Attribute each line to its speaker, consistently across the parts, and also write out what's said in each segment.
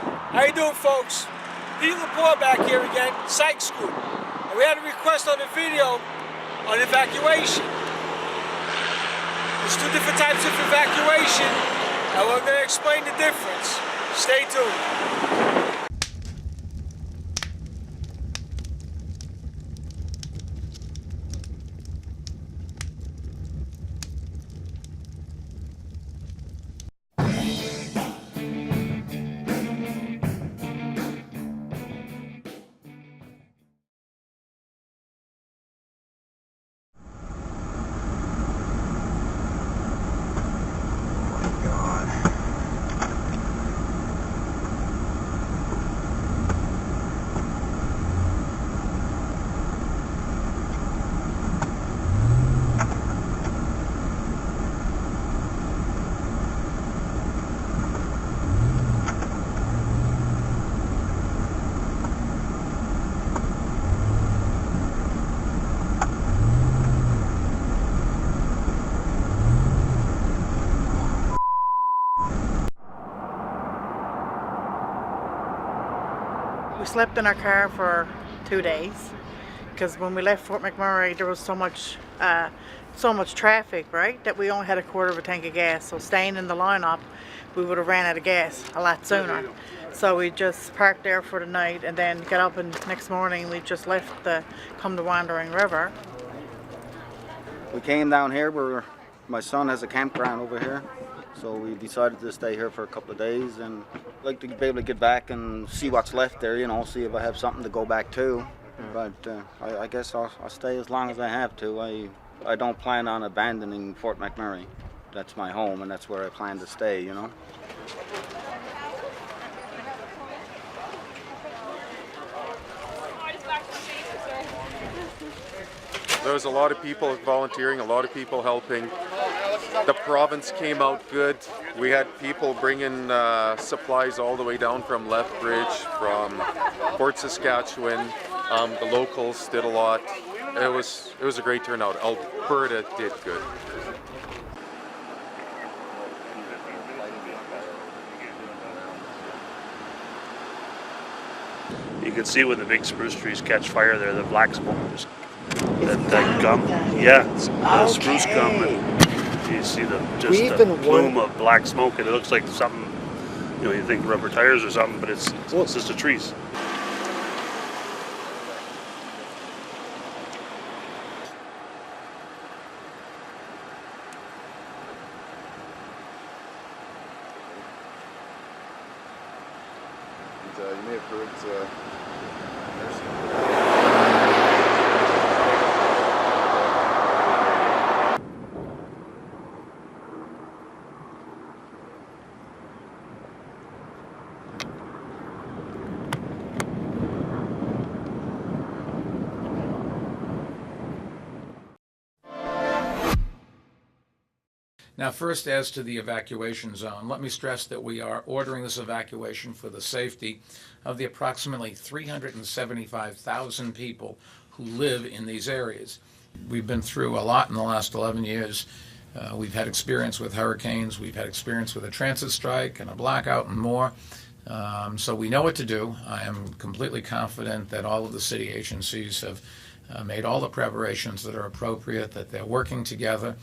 Speaker 1: How you doing, folks? Pete Laporte back here again, Sykes Group. And we had a request on the video on evacuation. There's two different types of evacuation, and we're going to explain the difference. Stay tuned.
Speaker 2: We slept in our car for 2 days because when we left Fort McMurray there was so much traffic, right, that we only had a quarter of a tank of gas. So staying in the lineup, we would have ran out of gas a lot sooner. So we just parked there for the night and then got up, and next morning we just left the come to Wandering River.
Speaker 3: We came down here where my son has a campground over here. So we decided to stay here for a couple of days, and I'd like to be able to get back and see what's left there, you know, see if I have something to go back to. But I guess I'll stay as long as I have to. I don't plan on abandoning Fort McMurray. That's my home, and that's where I plan to stay, you know.
Speaker 4: There was a lot of people volunteering, a lot of people helping. The province came out good. We had people bringing supplies all the way down from Lethbridge, from Fort Saskatchewan. The locals did a lot. It was a great turnout. Alberta did good.
Speaker 5: You can see when the big spruce trees catch fire there, the black smoke, that gum. Yeah, it's spruce gum, and you see the plume of black smoke, and it looks like something, you know, you think rubber tires or something, but it's just the trees.
Speaker 6: You may have heard
Speaker 7: Now, first, as to the evacuation zone, let me stress that we are ordering this evacuation for the safety of the approximately 375,000 people who live in these areas. We've been through a lot in the last 11 years. We've had experience with hurricanes, we've had experience with a transit strike and a blackout and more. So we know what to do. I am completely confident that all of the city agencies have made all the preparations that are appropriate, that they're working together.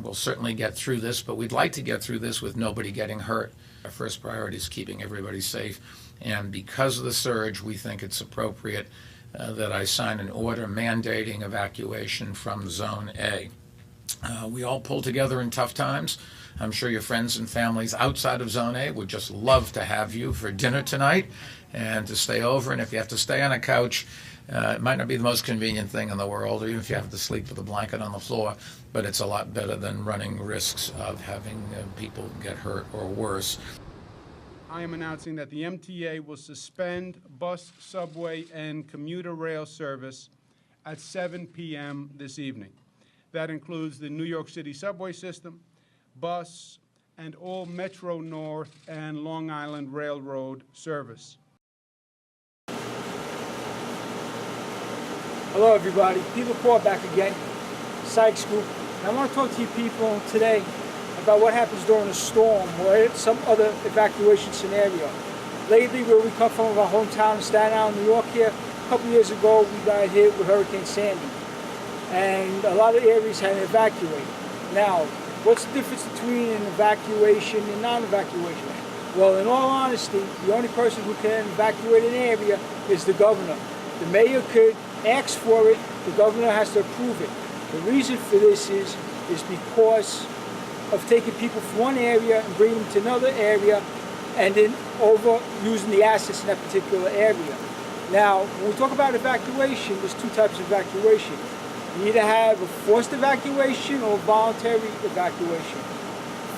Speaker 7: We'll certainly get through this, but we'd like to get through this with nobody getting hurt. Our first priority is keeping everybody safe, and because of the surge, we think it's appropriate that I sign an order mandating evacuation from Zone A. We all pull together in tough times. I'm sure your friends and families outside of Zone A would just love to have you for dinner tonight and to stay over, and if you have to stay on a couch, it might not be the most convenient thing in the world, or even if you have to sleep with a blanket on the floor, but it's a lot better than running risks of having people get hurt or worse.
Speaker 8: I am announcing that the MTA will suspend bus, subway, and commuter rail service at 7 p.m. this evening. That includes the New York City subway system, bus, and all Metro North and Long Island Railroad service.
Speaker 1: Hello, everybody. Pete Laporte back again, Sykes Group. And I want to talk to you people today about what happens during a storm or some other evacuation scenario. lately where we come from, our hometown in Staten Island, New York here, a couple years ago we got hit with Hurricane Sandy. And a lot of areas had to evacuate. Now, what's the difference between an evacuation and non-evacuation? Well, in all honesty, the only person who can evacuate an area is the governor. The mayor could ask for it, the governor has to approve it. The reason for this is because of taking people from one area and bringing them to another area and then overusing the assets in that particular area. Now, when we talk about evacuation, there's two types of evacuation. You either have a forced evacuation or voluntary evacuation.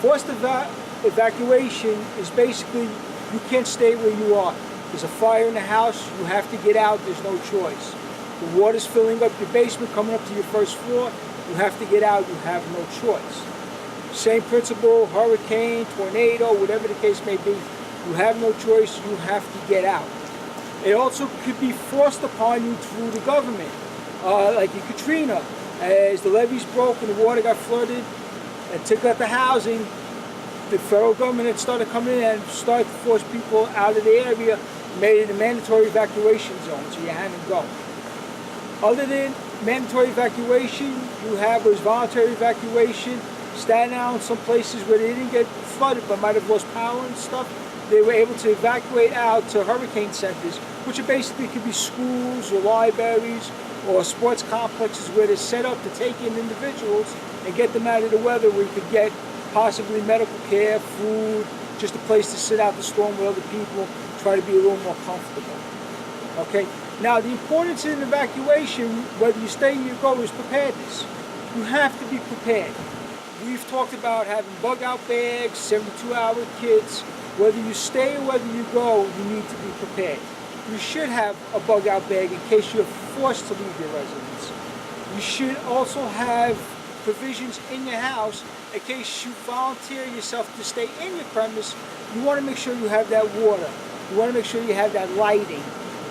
Speaker 1: Forced evacuation is basically you can't stay where you are. There's a fire in the house, you have to get out, there's no choice. The water's filling up your basement, coming up to your first floor, you have to get out, you have no choice. Same principle, hurricane, tornado, whatever the case may be, you have no choice, you have to get out. It also could be forced upon you through the government. Like in Katrina, as the levees broke and the water got flooded and took out the housing, the federal government had started coming in and started to force people out of the area, made it a mandatory evacuation zone, so you had to go. Other than mandatory evacuation, you have was voluntary evacuation. Staten Island, some places where they didn't get flooded but might have lost power and stuff, they were able to evacuate out to hurricane centers, which are basically could be schools or libraries or sports complexes where they're set up to take in individuals and get them out of the weather where you could get possibly medical care, food, just a place to sit out the storm with other people, try to be a little more comfortable. Okay? Now, the importance in evacuation, whether you stay or you go, is preparedness. You have to be prepared. We've talked about having bug-out bags, 72-hour kits. Whether you stay or whether you go, you need to be prepared. You should have a bug-out bag in case you're forced to leave your residence. You should also have provisions in your house in case you volunteer yourself to stay in your premise. You want to make sure you have that water. You want to make sure you have that lighting.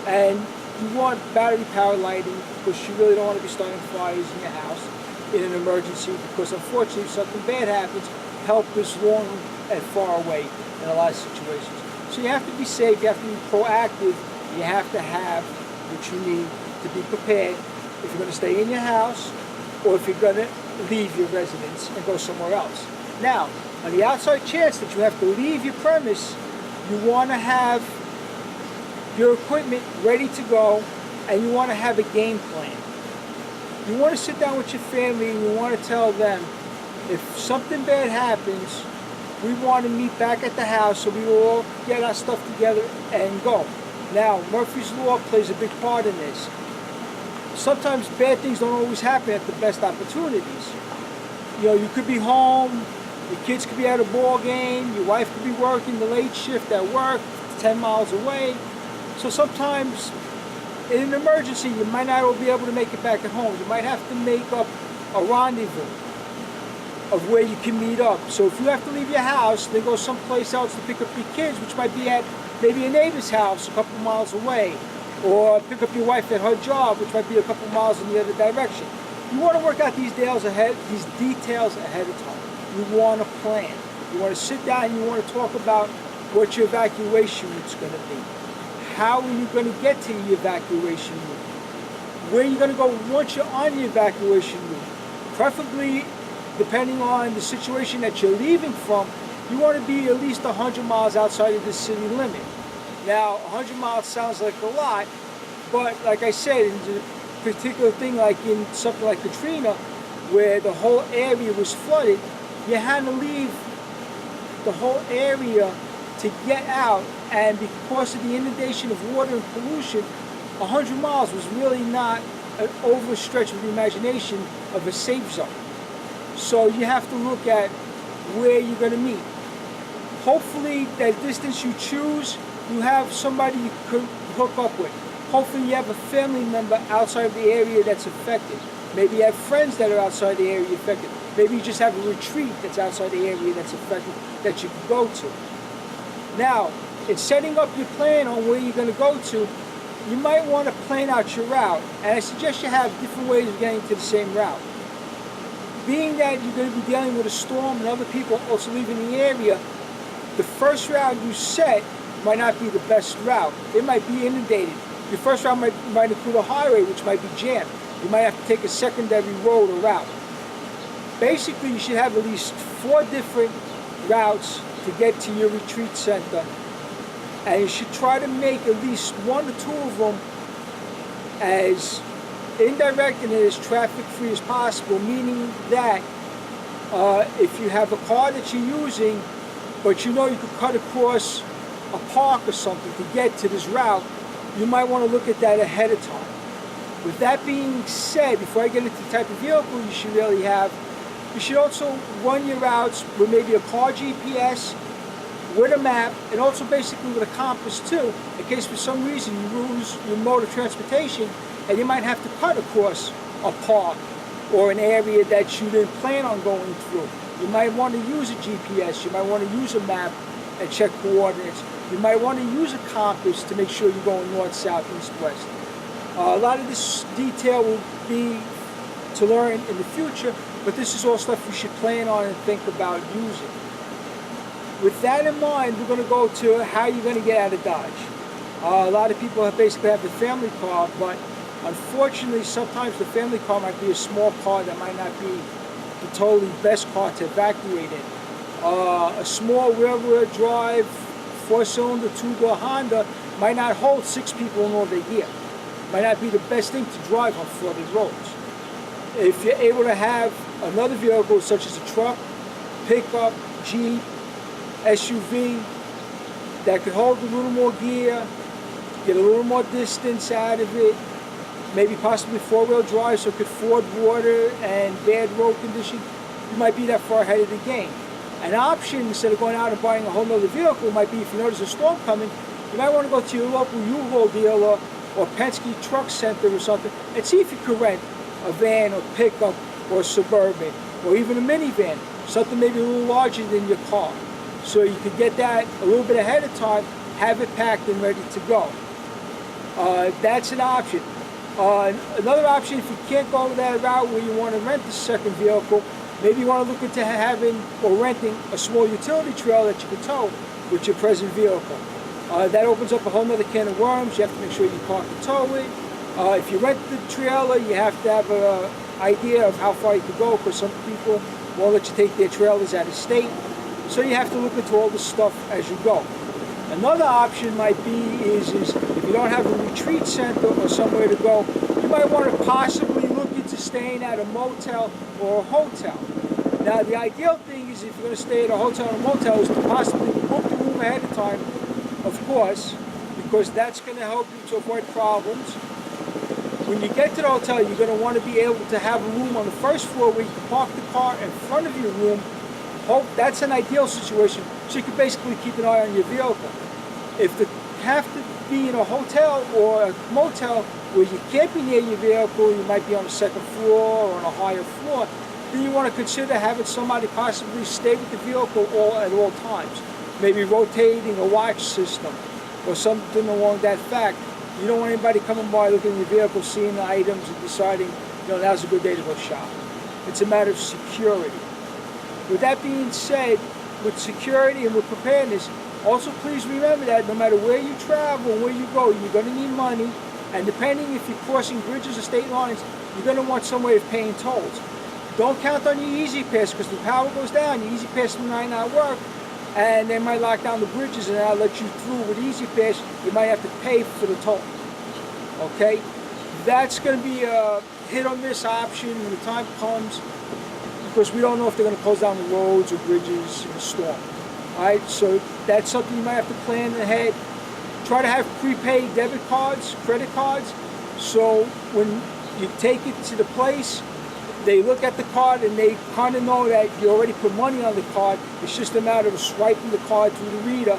Speaker 1: And you want battery-powered lighting because you really don't want to be starting fires in your house in an emergency because unfortunately if something bad happens, help is long and far away in a lot of situations. So you have to be safe, you have to be proactive, you have to have what you need to be prepared if you're going to stay in your house or if you're going to leave your residence and go somewhere else. Now, on the outside chance that you have to leave your premise, you want to have your equipment ready to go and you want to have a game plan. You want to sit down with your family and you want to tell them, if something bad happens, we want to meet back at the house so we will all get our stuff together and go. Now, Murphy's Law plays a big part in this. Sometimes bad things don't always happen at the best opportunities. You know, you could be home, your kids could be at a ball game, your wife could be working the late shift at work, 10 miles away. So sometimes in an emergency, you might not be able to make it back at home. You might have to make up a rendezvous of where you can meet up. So if you have to leave your house, then go someplace else to pick up your kids, which might be at maybe a neighbor's house a couple miles away, or pick up your wife at her job, which might be a couple miles in the other direction. You want to work out these details ahead of time. You want to plan. You want to sit down and you want to talk about what your evacuation route's going to be. How are you going to get to your evacuation route? Where are you going to go once you're on your evacuation route? Preferably, depending on the situation that you're leaving from, you want to be at least 100 miles outside of the city limit. Now, 100 miles sounds like a lot, but like I said, in the particular thing like in something like Katrina, where the whole area was flooded, you had to leave the whole area to get out, and because of the inundation of water and pollution, 100 miles was really not an overstretch of the imagination of a safe zone. So you have to look at where you're going to meet. Hopefully that distance you choose, you have somebody you could hook up with. Hopefully you have a family member outside of the area that's affected. Maybe you have friends that are outside the area affected. Maybe you just have a retreat that's outside the area that's affected that you can go to. Now, in setting up your plan on where you're going to go to, you might want to plan out your route. And I suggest you have different ways of getting to the same route. Being that you're going to be dealing with a storm and other people also leaving the area, the first route you set might not be the best route. It might be inundated. Your first route might include a highway, which might be jammed. You might have to take a secondary road or route. Basically, you should have at least 4 different routes to get to your retreat center. And you should try to make at least 1 or 2 of them as indirect and as traffic-free as possible, meaning that if you have a car that you're using, but you know you could cut across a park or something to get to this route, you might want to look at that ahead of time. With that being said, before I get into the type of vehicle you should really have, you should also run your routes with maybe a car GPS, with a map, and also basically with a compass too, in case for some reason you lose your mode of transportation and you might have to cut across a park or an area that you didn't plan on going through. You might want to use a GPS, you might want to use a map and check coordinates. You might want to use a compass to make sure you're going north, south, east, west. A lot of this detail will be to learn in the future, but this is all stuff you should plan on and think about using. With that in mind, we're going to go to how you're going to get out of Dodge. A lot of people basically have the family car, but unfortunately sometimes the family car might be a small car that might not be the totally best car to evacuate in. A small rear-wheel drive, 4-cylinder, 2-door Honda might not hold 6 people in all their gear. Might not be the best thing to drive on flooded roads. If you're able to have another vehicle such as a truck, pickup, Jeep, SUV that could hold a little more gear, get a little more distance out of it, maybe possibly 4-wheel drive so it could ford water and bad road condition, you might be that far ahead of the game. An option, instead of going out and buying a whole other vehicle, might be if you notice a storm coming, you might want to go to your local U-Haul dealer or Penske Truck Center or something and see if you could rent a van or pickup or Suburban or even a minivan, something maybe a little larger than your car. So you could get that a little bit ahead of time, have it packed and ready to go. That's an option. Another option, if you can't go that route where you want to rent the second vehicle, maybe you want to look into having or renting a small utility trailer that you can tow with your present vehicle. That opens up a whole other can of worms. You have to make sure you park and tow it. If you rent the trailer, you have to have an idea of how far you can go, because some people won't let you take their trailers out of state. So you have to look into all this stuff as you go. Another option might be is if you don't have a retreat center or somewhere to go, you might want to possibly look into staying at a motel or a hotel. Now the ideal thing is if you're going to stay at a hotel or a motel is to possibly book the room ahead of time, of course, because that's going to help you to avoid problems. When you get to the hotel, you're going to want to be able to have a room on the first floor where you can park the car in front of your room. That's an ideal situation, so you can basically keep an eye on your vehicle. If you have to be in a hotel or a motel where you can't be near your vehicle, you might be on the second floor or on a higher floor, then you want to consider having somebody possibly stay with the vehicle at all times. Maybe rotating a watch system or something along that fact. You don't want anybody coming by looking at your vehicle, seeing the items and deciding, now's a good day to go shop. It's a matter of security. With that being said, with security and with preparedness, also please remember that no matter where you travel, where you go, you're going to need money, and depending if you're crossing bridges or state lines, you're going to want some way of paying tolls. Don't count on your Easy Pass, because the power goes down, your Easy Pass might not work, and they might lock down the bridges and not let you through with Easy Pass. You might have to pay for the toll. Okay? That's going to be a hit or miss option when the time comes, because we don't know if they're going to close down the roads or bridges in a storm. Alright, so that's something you might have to plan ahead. Try to have prepaid debit cards, credit cards, so when you take it to the place, they look at the card and they kind of know that you already put money on the card. It's just a matter of swiping the card through the reader.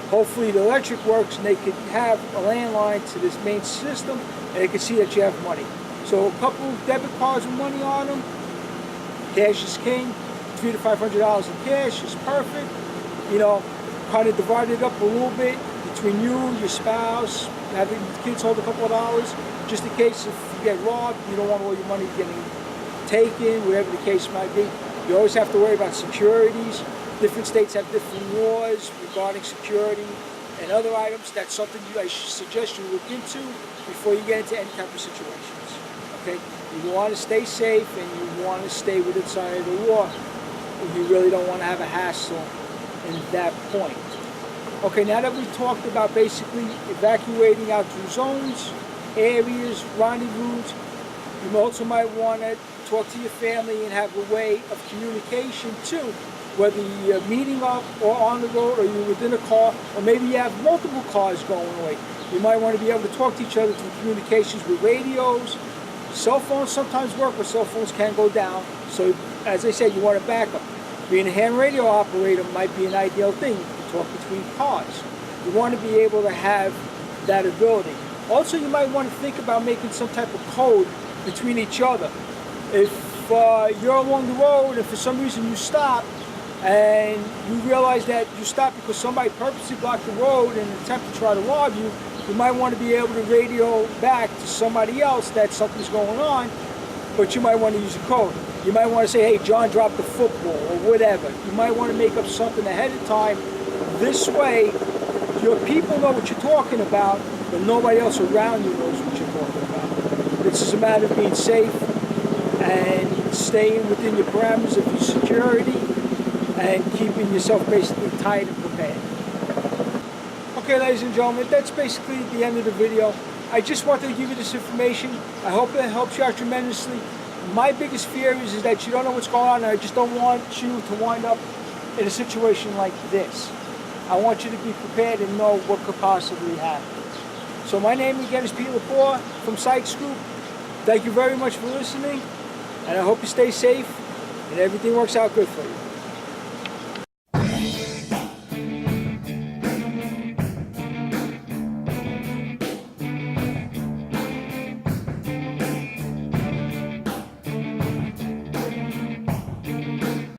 Speaker 1: Hopefully the electric works and they can have a landline to this main system and they can see that you have money. So a couple of debit cards with money on them. Cash is king. $300 to $500 in cash is perfect. Kind of divide it up a little bit between you, your spouse, having the kids hold a couple of dollars, just in case if you get robbed, you don't want all your money getting taken, whatever the case might be. You always have to worry about securities. Different states have different laws regarding security and other items, that's something I suggest you look into before you get into any type of situations. Okay? You want to stay safe and you want to stay within sight of the law. You really don't want to have a hassle in that point. Okay, now that we've talked about basically evacuating out through zones, areas, rendezvous, you also might want to talk to your family and have a way of communication too, whether you're meeting up or on the road or you're within a car, or maybe you have multiple cars going away. You might want to be able to talk to each other through communications with radios. Cell phones sometimes work, but cell phones can go down. So, as I said, you want a backup. Being a ham radio operator might be an ideal thing to talk between cars. You want to be able to have that ability. Also, you might want to think about making some type of code between each other. If you're along the road and for some reason you stop and you realize that you stopped because somebody purposely blocked the road in an attempt to try to rob you, you might want to be able to radio back to somebody else that something's going on, but you might want to use a code. You might want to say, hey, John dropped the football or whatever. You might want to make up something ahead of time. This way, your people know what you're talking about, but nobody else around you knows what you're talking about. This is a matter of being safe and staying within your parameters of your security and keeping yourself basically tight and prepared. Okay, ladies and gentlemen, that's basically the end of the video. I just wanted to give you this information. I hope it helps you out tremendously. My biggest fear is that you don't know what's going on, and I just don't want you to wind up in a situation like this. I want you to be prepared and know what could possibly happen. So my name again is Peter Lepore from Sykes Group. Thank you very much for listening, and I hope you stay safe and everything works out good for you.